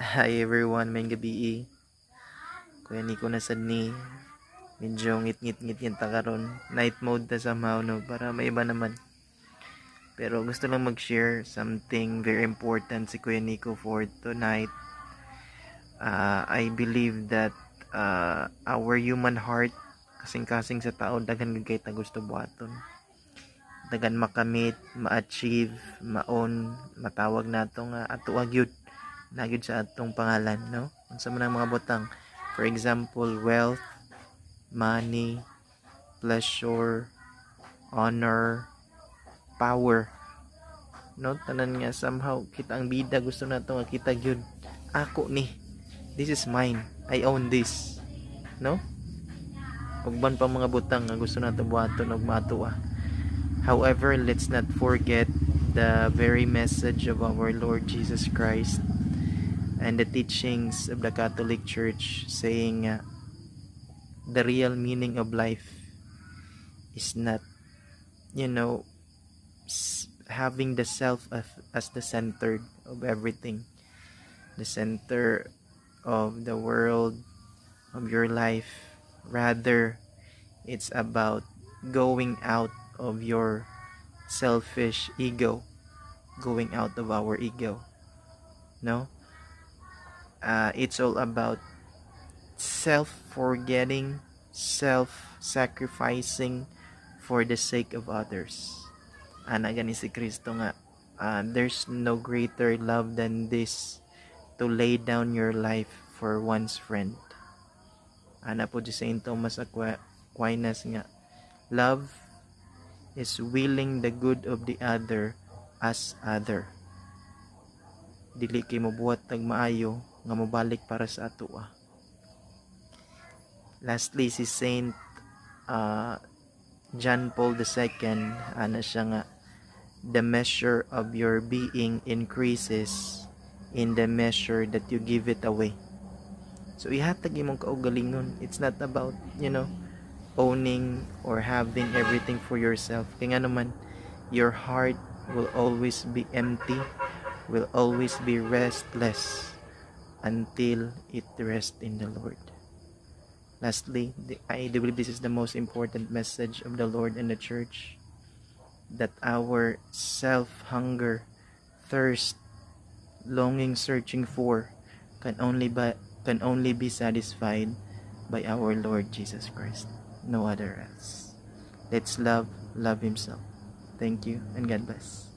Hi everyone, may gabi. Kuya Nico na sad ni. Medyo ngit-ngit-ngit ta karon. Night mode ta somehow no para may iba naman. Pero gusto lang mag-share something very important si Kuya Nico for tonight. I believe that our human heart kasing-kasing sa tao daghan gay ta gusto buhaton. Dagan makamit, ma-achieve, maon, matawag nato nga ato agyud nagyud sa atong pangalan, no? Unsa man ang mga butang, for example, wealth, money, pleasure, honor, power, no? Tanan nga somehow kita ang bida gusto nato nga kita gyud ako ni, this is mine, I own this, no? Ugban pa mga butang nga gusto nato buhaton og matua. However, let's not forget the very message of our Lord Jesus Christ and the teachings of the Catholic Church, saying the real meaning of life is not, having the self as the center of everything, the center of the world, of your life. Rather, it's about going out of your selfish ego, going out of our ego, no? It's all about self-forgetting, self-sacrificing for the sake of others. Ana gani si Kristo nga, there's no greater love than this, to lay down your life for one's friend. Ana po si Saint Thomas Aquinas nga, love is willing the good of the other as other. Dili kay mobuhat tag maayo nga mobalik para sa atoa. Lastly, si Saint John Paul II, ana siya nga, the measure of your being increases in the measure that you give it away. So ihatag imong kaugalingon. It's not about, owning or having everything for yourself. Kaya nga naman, your heart will always be empty, will always be restless until it rests in the Lord. Lastly, I do believe this is the most important message of the Lord and the Church, that our self-hunger, thirst, longing, searching for can only be satisfied by our Lord Jesus Christ, no other else. Let's love Himself. Thank you and God bless.